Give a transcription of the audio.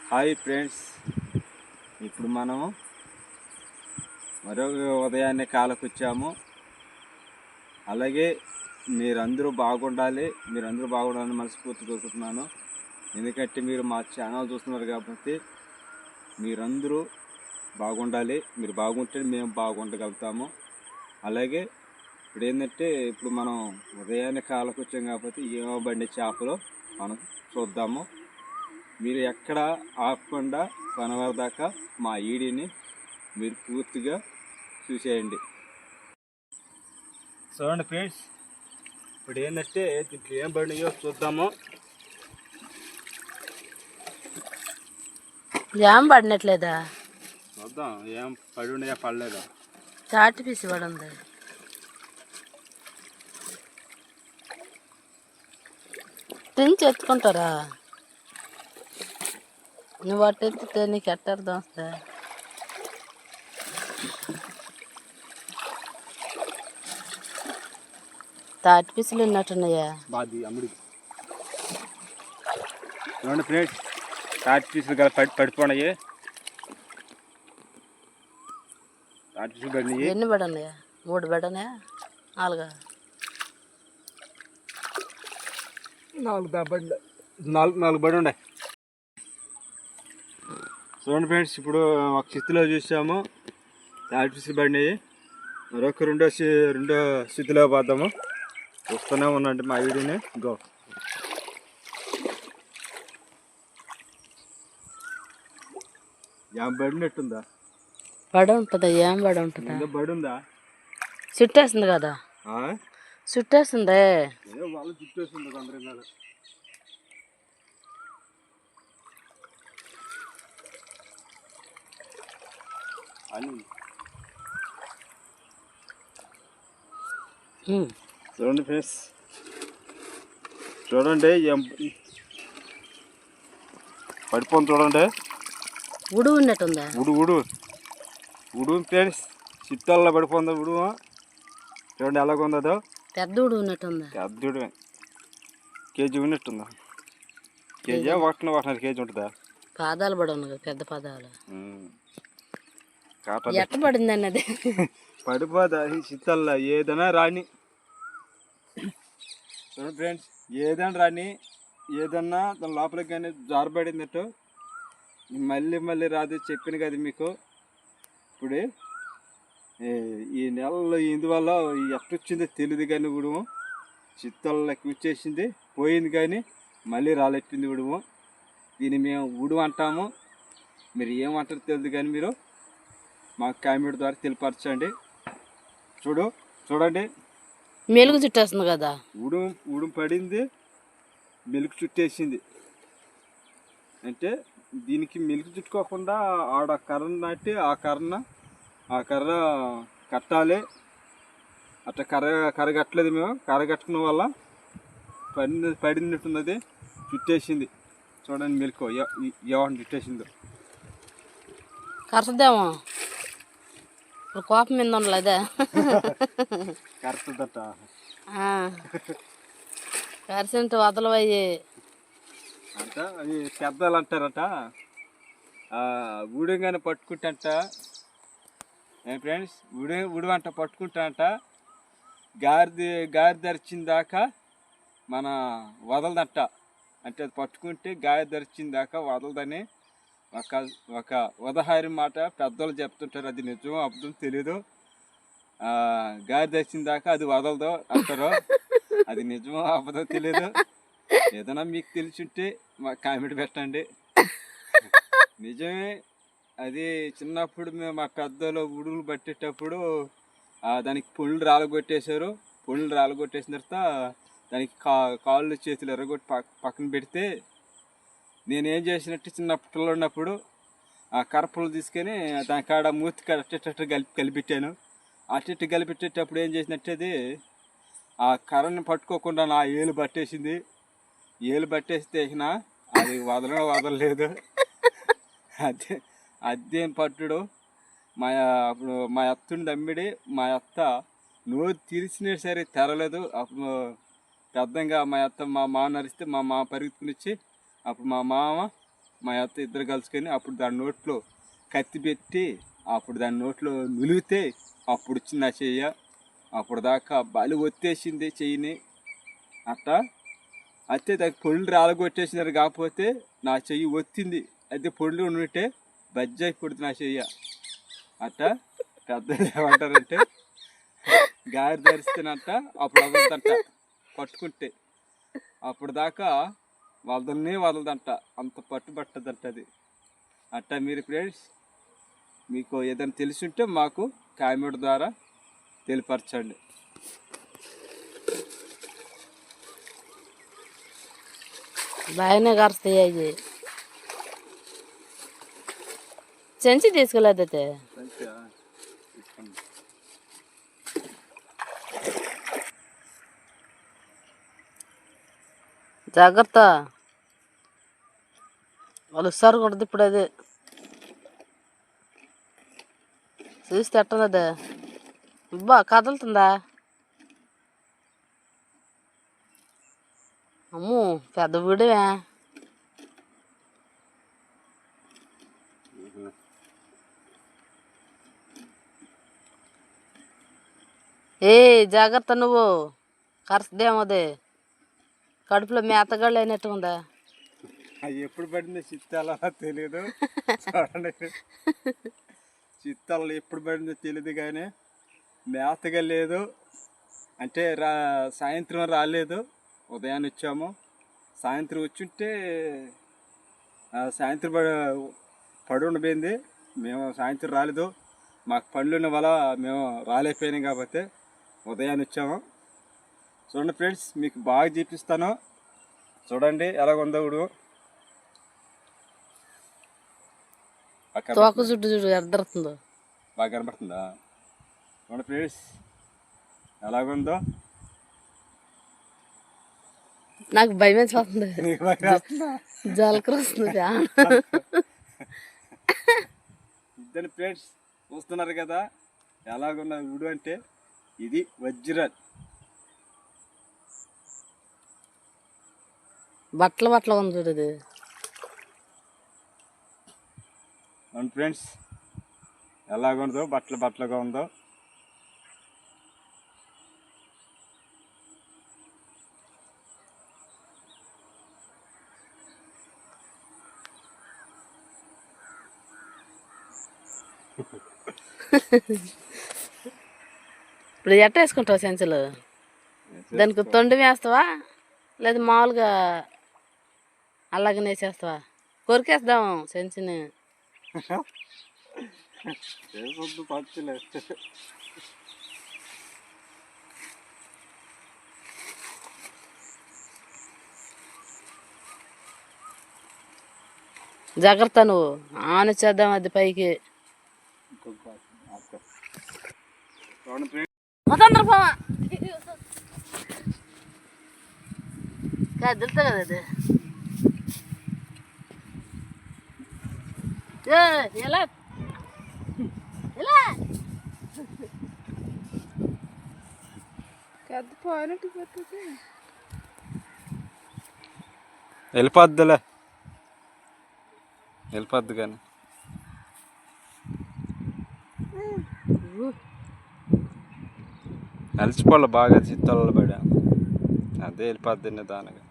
Hi friends, ఇప్పుడు మనము మరో ఉదయాన్నే కాలకొచ్చాము. అలాగే మీరందరూ బాగుండాలని మనస్ఫూర్తి కోరుకుంటున్నాను. ఎందుకంటే మీరు మా ఛానల్ చూస్తున్నారు కాబట్టి మీరందరూ బాగుండాలి. మీరు బాగుంటే మేము బాగుండగలుగుతాము. అలాగే ఇప్పుడు మనం ఉదయాన్నే కాలకొచ్చాం కాబట్టి ఏమో బండి చేపలు మనం చూద్దాము. మీరు ఎక్కడ ఆపకుండా కొనవరి దాకా మా ఈడీని మీరు పూర్తిగా చూసేయండి. చూడండి ఫ్రెండ్స్, ఇప్పుడు దీంట్లో ఏం బండియో చూద్దాము. ఏం పడినట్లేదా? చూద్దాం ఏం పడి ఉన్నాయా పడలేదా. చాటి పీసి పడి ఉంది. తెంచి ఎత్తుకుంటారా? నువ్వు అటు ఎత్తితే నీకు ఎట్టర్థం వస్తా? తాటి పీసులు ఉన్నట్టున్నాయా? బాది అమ్ముడు. చూడండి ఫ్రెండ్స్, తాటి పీసులు కదా పడిపోయినాయి. తాటి పీసులు పడినాయి. ఎన్ని పడినాయా? 3 పడినాయా? 4? 4 పడి ఉండే. చూడండి ఫ్రెండ్స్, ఇప్పుడు ఒక స్థితిలో చూసాము తాటి పీసులు పడినాయి. మరొక రెండో స్థితిలో పోద్దాము. వస్తూనే ఉండండి మా వీడియోని. గో ఏం పడినట్టుందా? పడి ఉంటుందా? ఏం పడి ఉంటుందా? పడి ఉందా? చుట్టేస్తుంది కదా? చుట్టేస్తుందే. వాళ్ళు చుట్టేస్తుంది అందరం. చూడండి ఫ్రెండ్స్, చూడండి పడిపోయింది. చూడండి ఉడు ఉన్నట్టుందా? ఉడు ఫ్రెండ్స్, చిత్తాల్లో పడిపోయింది ఉడు. చూడండి ఎలాగుందో. పెద్ద ఉడు ఉన్నట్టుందా? పెద్ద కేజీ ఉన్నట్టుందా? కేజీ 1.5 కేజీ ఉంటుందా? పాదాలు పడి ఉన్నాయి కదా, పెద్ద పాదాలు. ఎట్ట పడింది అన్నది పడిపోదా చిత్తల్లా ఏదైనా రాని. చూడండి ఫ్రెండ్స్, ఏదైనా రాని, ఏదన్నా దాని లోపలికి కానీ జారబడినట్టు మళ్ళీ రాదు. చెప్పిన కదా మీకు. ఇప్పుడు ఈ నెలలో ఇందువల్ల ఎట్టొచ్చిందో తెలియదు కానీ ఉడుము చిత్తల్లకి వచ్చేసింది, పోయింది కానీ మళ్ళీ రాలెట్టింది ఉడుము. దీన్ని మేము ఉడుము అంటాము. మీరు ఏమంటారో తెలియదు కానీ మీరు మాకు కామెంట్ ద్వారా తెలియపరచండి. చూడండి మెలుగు చుట్టేస్తుంది కదా. ఉడుము పడింది, మెలుగు చుట్టేసింది. అంటే దీనికి మెలుగు చుట్టుకోకుండా ఆడ కర్ర నాటి ఆ కర్ర కట్టాలి. అట్లా కర్ర కట్టలేదు మేము. కర్ర కట్టుకున్న వల్ల పడినట్టున్నది, చుట్టేసింది. చూడండి మెలుకో ఎవరిని చుట్టేసిందో. కరసదేమో కోపం మీద ఉండలేదా? కరసదట. కరసంటే వదలవయ్యి అంట. అవి పెద్దలు అంటారట. ఉడంగానే పట్టుకుంటాంట ఫ్రెండ్స్. ఉడువంట పట్టుకుంటాంట. గారి ధరిచిన దాకా మన వదలదంట. అంటే అది పట్టుకుంటే గారి ధరిచిన దాకా వదలదని ఒక ఉదాహరణ మాట పెద్దలు చెప్తుంటారు. అది నిజమో అబద్ధం తెలీదు. గారి ధరిచిన దాకా అది వదలదు అంటారు. అది నిజమో అబద్ధం తెలీదు. ఏదైనా మీకు తెలిసింటే మాకు కామెంట్ పెట్టండి. నిజమే. అది చిన్నప్పుడు మేము మా పెద్దలు ఉడుగులు పట్టేటప్పుడు దానికి పొళ్ళు రాలగొట్టేశారు. పొళ్ళు రాలగొట్టేసిన తర్వాత దానికి కాళ్ళు చేతులు ఎర్రగొట్టి పక్కన పెడితే నేనేం చేసినట్టు చిన్నప్పుడు ఉన్నప్పుడు ఆ కర్రపులు తీసుకొని దాని కాడ మూతి కాడ అట్టేటట్టు కలిపెట్టాను. అట్టెట్టు కలిపెట్టేటప్పుడు ఏం చేసినట్టు అది ఆ కర్రని పట్టుకోకుండా నా ఏలు పట్టేసింది. ఏలు పట్టేస్తే అది వదలలేదు. అదేం పట్టుడు. అప్పుడు మా అత్తని దమ్మిడి మా అత్త నోరు తీర్చినా సరే తెరలేదు. అప్పుడు పెద్దంగా మా అత్త మా మామ నరిస్తే మా మామ పరిగెత్తుకుని వచ్చి అప్పుడు మా మామ మా అత్త ఇద్దరు కలుసుకొని అప్పుడు దాని నోట్లో కత్తి పెట్టి అప్పుడు దాని నోట్లో నులిగితే అప్పుడు వచ్చింది నా చెయ్య. అప్పుడు దాకా బలి ఒత్తేసింది చెయ్యిని అట్టా. అయితే దానికి పొళ్ళు రాలగొట్టేసినారు, కాకపోతే నా చెయ్యి ఒత్తింది. అయితే పొళ్ళు ఉంటే బజ్జాయి పుడుతుంది నా చెయ్య. అట్టా పెద్దలు ఏమంటారంటే గారి ధరిస్తేనంట అప్పుడు అవ్వదంట పట్టుకుంటే. అప్పుడు దాకా వదలదంట, అంత పట్టుబట్టదంట అది. అట్టా మీరు ఫ్రెండ్స్ మీకు ఏదైనా తెలిసి ఉంటే మాకు కామెంట్ ద్వారా తెలియపరచండి. బాగానే కరుస్తాయి అవి. చెంచి తీసుకెళ్ళేదైతే జాగ్రత్త, వాళ్ళు ఇస్తారు కొడుతుంది ఇప్పుడు. అది చూస్తే ఎట్టనదే అబ్బా కదులుతుందా? అమ్మో పెద్ద వీడివే. ఏ జాగ్రత్త, నువ్వు కరసదేమోదే. కడుపులో మేతగాళ్ళు అయినట్టు ఉందా? అది ఎప్పుడు పడిందో చిత్తాలో తెలియదు. చూడండి, చిత్తాలలో ఎప్పుడు పడిందో తెలియదు కానీ మేతగా లేదు. అంటే సాయంత్రం రాలేదు, ఉదయాన్నే వచ్చాము. సాయంత్రం వచ్చుంటే సాయంత్రం పడి ఉండిపోయింది. మేము సాయంత్రం రాలేదు, మాకు పనులు ఉన్న వల్ల మేము రాలేకపోయినాం కాబట్టి ఉదయాన్నే వచ్చాము. చూడండి ఫ్రెండ్స్, మీకు బాగా చూపిస్తాను. చూడండి ఎలాగుందో ఇప్పుడు. తోక చుట్టూ చూడు ఎద్దరుతుందో. బాగా కనబడుతుందా? చూడండి ఫ్రెండ్స్ ఎలాగుందో. నాకు భయం వేసిపోతుంది, జలకర వస్తుంది. ఇద్దరు ఫ్రెండ్స్ చూస్తున్నారు కదా ఎలాగున్న వుడు అంటే. ఇది వజ్రాలు. బట్టలు ఉంది చూడు ఇది. అవును ఫ్రెండ్స్ ఎలాగుందో, బట్టలుగా ఉందో. ఇప్పుడు ఎట్ట వేసుకుంటావు సెంచులు? దానికి తొండి వేస్తావా లేదా మామూలుగా అలాగనే వేసేస్తావా? కొరికేద్దాం సెంచుని. జాగ్రత్త, నువ్వు ఆనొచ్చేద్దాం అది పైకి. కదులుతా కదా అది. ఎలా ఎలా వెళ్ళిపోద్ది కానీ అలసిపోలే బాగా చిత్తాలలో పడా. అదే వెళ్ళిపోద్ది దానిగా.